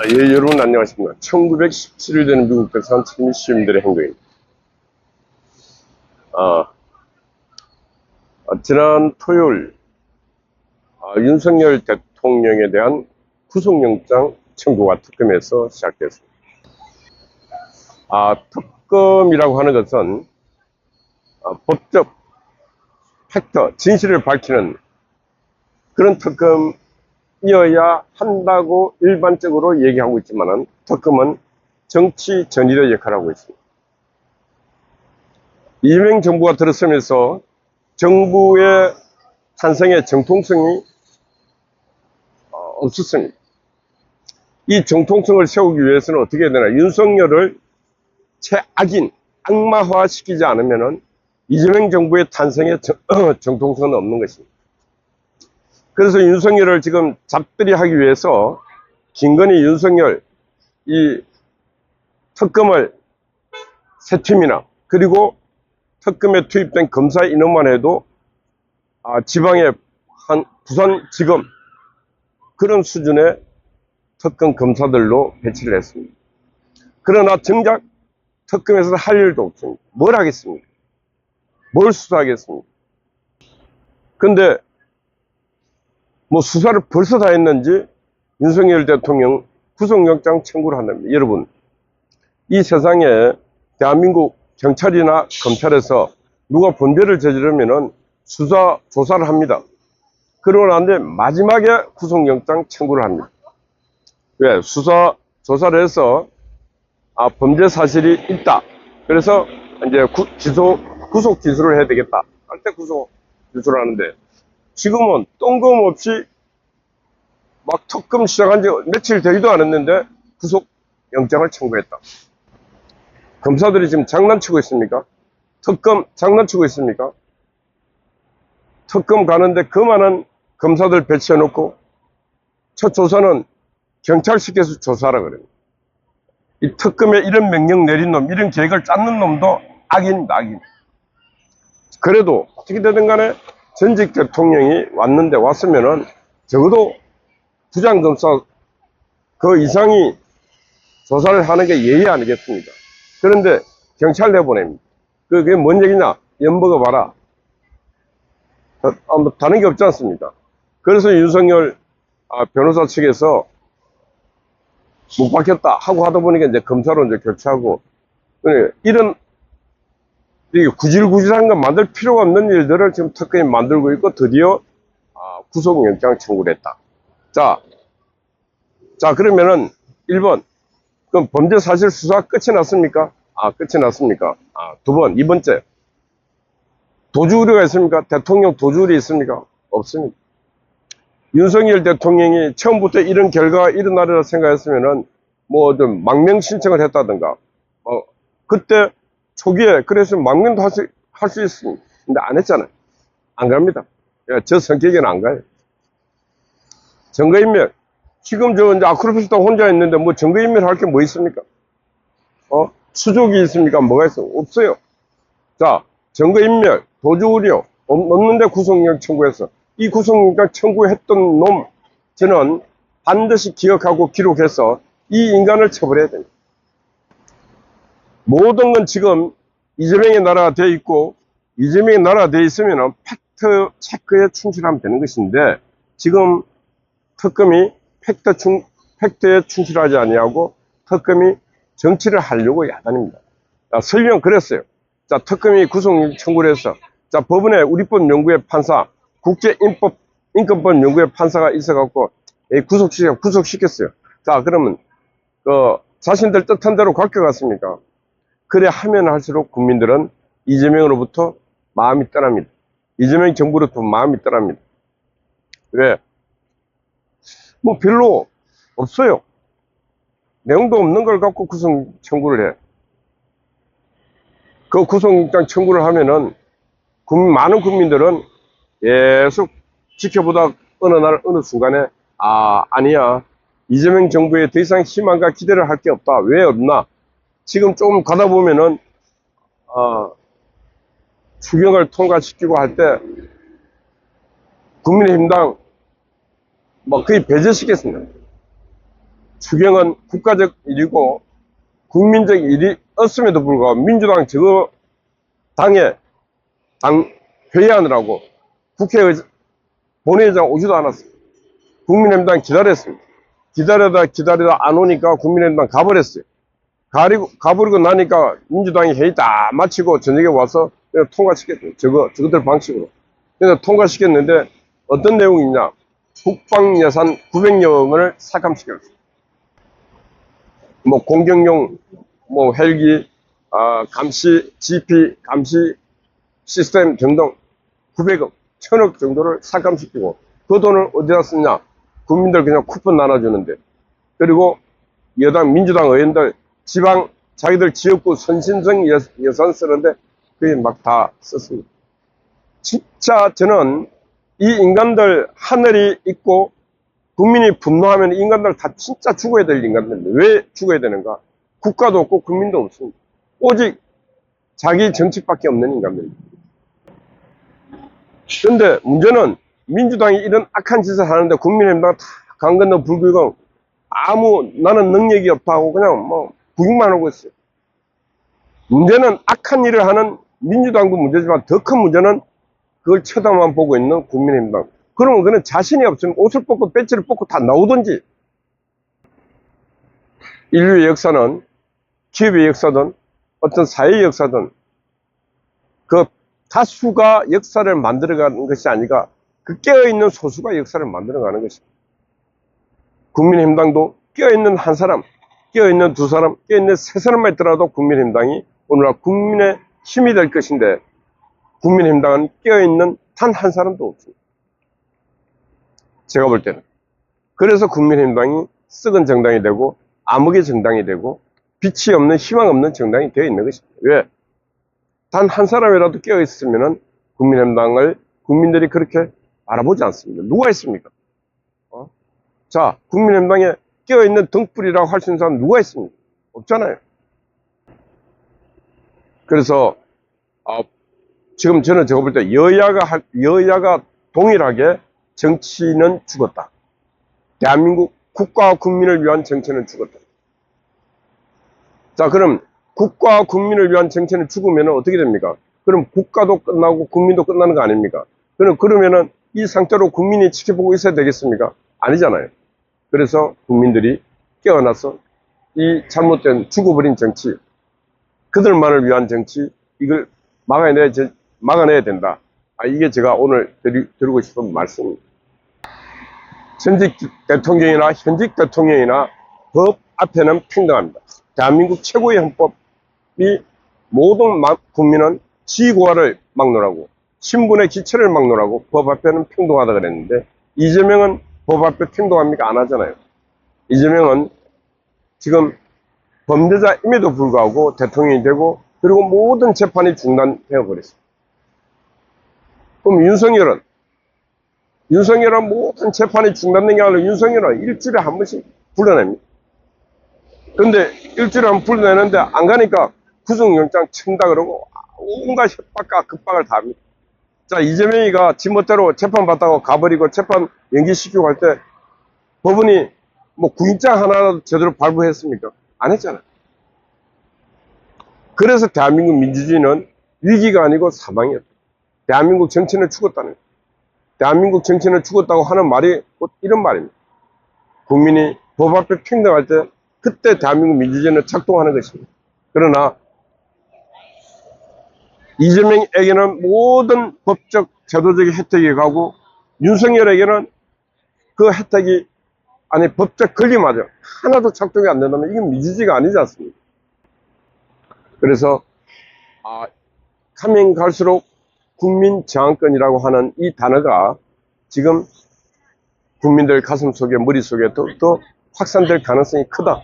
예, 여러분 안녕하십니까. 1917일 되는 미국 대선 시민들의 행동입니다. 지난 토요일 윤석열 대통령에 대한 구속영장 청구가 특검에서 시작됐습니다. 특검이라고 하는 것은 법적 팩트, 진실을 밝히는 그런 특검이어야 한다고 일반적으로 얘기하고 있지만은 특검은 정치 전일의 역할을 하고 있습니다. 이재명 정부가 들어서면서 정부의 탄생의 정통성이 없었습니다. 이 정통성을 세우기 위해서는 어떻게 해야 되나? 윤석열을 최악인 악마화시키지 않으면은 이재명 정부의 탄생의 정통성은 없는 것입니다. 그래서 윤석열을 지금 잡들이 하기 위해서 김건희, 윤석열 이 특검을 세 팀이나 그리고 특검에 투입된 검사 인원만 해도 지방의 한 부산지검 그런 수준의 특검 검사들로 배치를 했습니다. 그러나 정작 특검에서 할 일도 없습니다. 뭘 하겠습니까? 뭘 수사하겠습니까? 근데 뭐 수사를 벌써 다 했는지 윤석열 대통령 구속영장 청구를 한답니다. 여러분, 이 세상에 대한민국 경찰이나 검찰에서 누가 범죄를 저지르면은 수사 조사를 합니다. 그러고 난 뒤에 마지막에 구속영장 청구를 합니다. 왜? 수사 조사를 해서 범죄 사실이 있다. 그래서 이제 구속 기소를 해야 되겠다. 할 때 구속 기소를 하는데 지금은 뜬금없이 막 특검 시작한 지 며칠 되지도 않았는데 구속영장을 청구했다. 검사들이 지금 장난치고 있습니까? 특검 장난치고 있습니까? 특검 가는데 그 많은 검사들 배치해놓고 첫 조사는 경찰 시켜서 조사하라 그래요. 이 특검에 이런 명령 내린 놈, 이런 계획을 짰는 놈도 악인입니다, 악인. 그래도 어떻게 되든 간에 전직 대통령이 왔으면은 적어도 부장검사 그 이상이 조사를 하는 게 예의 아니겠습니까? 그런데 경찰 내보냅니다. 그게 뭔 얘기냐? 엿먹어 봐라. 다른 게 없지 않습니까? 그래서 윤석열 변호사 측에서 못 받겠다 하고 하다 보니까 이제 검사로 이제 교체하고 이런 구질구질한 거 만들 필요가 없는 일들을 지금 특검이 만들고 있고 드디어 구속영장 청구를 했다. 자 그러면은 1번 그럼 범죄 사실 수사 끝이 났습니까? 끝이 났습니까? 2번 2번째 도주 우려가 있습니까? 대통령 도주 우려 있습니까? 없습니다. 윤석열 대통령이 처음부터 이런 결과가 일어나리라 생각했으면은 뭐 좀 망명 신청을 했다든가 그때 초기에 그래서 망명도 할 수 있습니다. 근데 안 했잖아요. 안 갑니다. 저 성격에는 안 가요. 증거인멸 지금 이제 아크로피스도 혼자 있는데 뭐 증거인멸 할 게 뭐 있습니까? 수족이 있습니까? 뭐가 있어? 없어요. 자, 증거인멸, 도주 우려 없는데 구속영장 청구했어. 이 구속영장 청구했던 놈 저는 반드시 기억하고 기록해서 이 인간을 처벌해야 됩니다. 모든 건 지금 이재명의 나라가 되어 있고 이재명의 나라가 되어 있으면 팩트 체크에 충실하면 되는 것인데 지금 특검이 팩트에 충실하지 아니하고 특검이 정치를 하려고 야단입니다. 설령 그랬어요. 자, 특검이 구속 청구를 해서 자, 법원에 우리법 연구회 판사, 국제인권법 연구회 판사가 있어갖고 구속시켰어요. 자, 그러면 자신들 뜻한 대로 바뀌어갔습니까? 그래 하면 할수록 국민들은 이재명으로부터 마음이 떠납니다. 이재명 정부로부터 마음이 떠납니다. 왜? 뭐 별로 없어요. 내용도 없는 걸 갖고 구속 청구를 해. 그 구속영장 청구를 하면은 많은 국민들은 계속 지켜보다 어느 순간에 아니야. 이재명 정부에 더 이상 희망과 기대를 할 게 없다. 왜 없나? 지금 조금 가다 보면은 추경을 통과시키고 할 때 국민의힘당 뭐 거의 배제시켰습니다. 추경은 국가적 일이고 국민적 일이었음에도 불구하고 민주당 저거 당에 당 회의하느라고 본회의장 오지도 않았어요. 국민의힘당 기다렸습니다. 기다리다 안 오니까 국민의힘당 가버렸어요. 가버리고 나니까 민주당이 회의 다 마치고 저녁에 와서 그냥 통과시켰어요. 저것들 방식으로. 그래서 통과시켰는데 어떤 내용이냐. 국방 예산 900여 원을 삭감시켰어요. 뭐 공격용 뭐 헬기, 감시, GP 감시 시스템 등등 900억, 1000억 정도를 삭감시키고 그 돈을 어디다 쓰냐? 국민들 그냥 쿠폰 나눠주는데. 그리고 여당, 민주당 의원들 지방, 자기들 지역구 선신성 예산 쓰는데 그게 막 다 썼습니다. 진짜 저는 이 인간들 하늘이 있고 국민이 분노하면 이 인간들 다 진짜 죽어야 될 인간들인데 왜 죽어야 되는가? 국가도 없고 국민도 없습니다. 오직 자기 정치밖에 없는 인간들입니다. 그런데 문제는 민주당이 이런 악한 짓을 하는데 국민의힘당 다 강 건너 불구경 나는 능력이 없다고 그냥 뭐 구경만 하고 있어요. 문제는 악한 일을 하는 민주당도 문제지만 더 큰 문제는 그걸 쳐다만 보고 있는 국민의힘당. 그러면 그는 자신이 없으면 옷을 벗고 배지를 벗고 다 나오든지. 인류의 역사는 기업의 역사든 어떤 사회의 역사든 그 다수가 역사를 만들어가는 것이 아니라 그 깨어있는 소수가 역사를 만들어가는 것입니다. 국민의힘당도 깨어있는 한 사람, 깨어있는 두 사람, 깨어있는 세 사람만 있더라도 국민의힘당이 오늘날 국민의 힘이 될 것인데 국민의힘당은 깨어있는 단 한 사람도 없습니다. 제가 볼 때는. 그래서 국민의힘당이 썩은 정당이 되고 암흑의 정당이 되고 빛이 없는 희망 없는 정당이 되어 있는 것입니다. 왜? 단 한 사람이라도 깨어있으면 국민의힘당을 국민들이 그렇게 알아보지 않습니다. 누가 있습니까? 자, 국민의힘당에 깨어있는 등불이라고 할 수 있는 사람 누가 있습니까? 없잖아요. 그래서 지금 저는 저거 볼 때 여야가 동일하게 정치는 죽었다. 대한민국 국가와 국민을 위한 정치는 죽었다. 자, 그럼 국가와 국민을 위한 정치는 죽으면 어떻게 됩니까? 그럼 국가도 끝나고 국민도 끝나는 거 아닙니까? 그러면은 이 상태로 국민이 지켜보고 있어야 되겠습니까? 아니잖아요. 그래서 국민들이 깨어나서 이 잘못된 죽어버린 정치, 그들만을 위한 정치, 이걸 막아내야 된다. 이게 제가 오늘 드리고 싶은 말씀입니다. 전직 대통령이나 현직 대통령이나 법 앞에는 평등합니다. 대한민국 최고의 헌법이 모든 국민은 지위고하를 막론하고 신분의 기체를 막론하고 법 앞에는 평등하다 그랬는데 이재명은 법 앞에 평등합니까? 안 하잖아요. 이재명은 지금 범죄자임에도 불구하고 대통령이 되고 그리고 모든 재판이 중단되어 버렸습니다. 그럼 윤석열은 모든 재판이 중단된 게 아니라 윤석열은 일주일에 한 번씩 불러냅니다. 그런데 일주일에 한 번 불러내는데 안 가니까 구속영장 친다 그러고 온갖 협박과 급박을 다 합니다. 자, 이재명이가 지멋대로 재판 받다가 가버리고 재판 연기시키고 할 때 법원이 뭐 구인장 하나라도 제대로 발부했습니까? 안 했잖아요. 그래서 대한민국 민주주의는 위기가 아니고 사망이었다. 대한민국 정치는 죽었다는 거예요. 대한민국 정치는 죽었다고 하는 말이 곧 이런 말입니다. 국민이 법 앞에 평등할 때 그때 대한민국 민주주의는 작동하는 것입니다. 그러나 이재명에게는 모든 법적 제도적 혜택이 가고 윤석열에게는 그 혜택이 법적 권리마저 하나도 작동이 안 된다면 이건 민주주의가 아니지 않습니까? 그래서 가면 갈수록 국민저항권이라고 하는 이 단어가 지금 국민들 가슴 속에 머릿속에 더 확산될 가능성이 크다.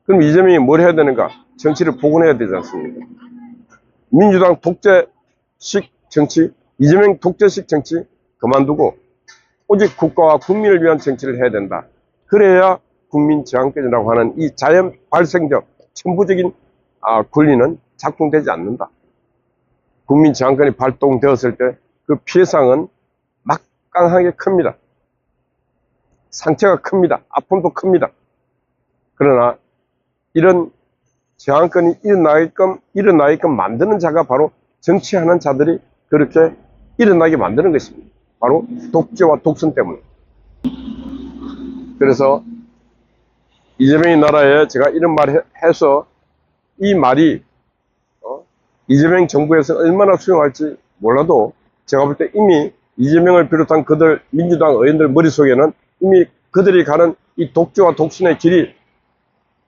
그럼 이재명이 뭘 해야 되는가? 정치를 복원해야 되지 않습니까? 민주당 독재식 정치, 이재명 독재식 정치 그만두고 오직 국가와 국민을 위한 정치를 해야 된다. 그래야 국민저항권이라고 하는 이 자연 발생적 천부적인 권리는 작동되지 않는다. 국민저항권이 발동되었을 때 그 피해상은 막강하게 큽니다. 상처가 큽니다. 아픔도 큽니다. 그러나 이런 저항권이 일어나게끔 만드는 자가 바로 정치하는 자들이 그렇게 일어나게 만드는 것입니다. 바로 독재와 독선 때문에. 그래서 이재명의 나라에 제가 이런 말을 해서 이 말이 이재명 정부에서 얼마나 수용할지 몰라도 제가 볼 때 이미 이재명을 비롯한 그들 민주당 의원들 머릿속에는 이미 그들이 가는 이 독재와 독선의 길이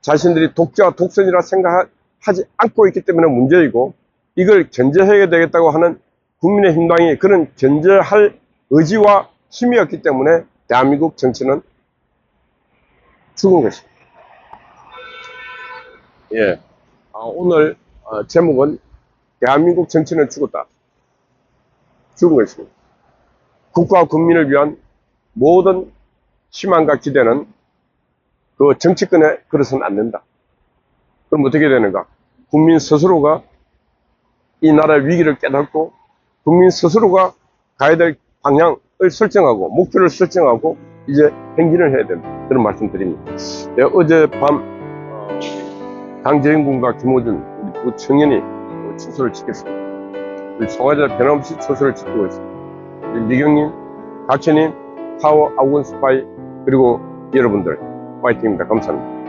자신들이 독재와 독선이라 생각하지 않고 있기 때문에 문제이고, 이걸 견제해야 되겠다고 하는 국민의힘당이 그런 견제할 의지와 힘이 없기 때문에 대한민국 정치는 죽은 것입니다. 예. 오늘 제목은 대한민국 정치는 죽었다. 죽은 것입니다. 국가와 국민을 위한 모든 희망과 기대는 그 정치권에 걸어서는 안 된다. 그럼 어떻게 되는가? 국민 스스로가 이 나라의 위기를 깨닫고 국민 스스로가 가야 될 방향을 설정하고 목표를 설정하고 이제 행진을 해야 된다. 그런 말씀 드립니다. 내가 어젯밤 강재인 군과 김호준 우리 두 청년이 처소를 지켰습니다. 우리 송화자 변함없이 처소를 지키고 있습니다. 미경님, 각천님, 타워 아군 스파이 그리고 여러분들 파이팅입니다. 감사합니다.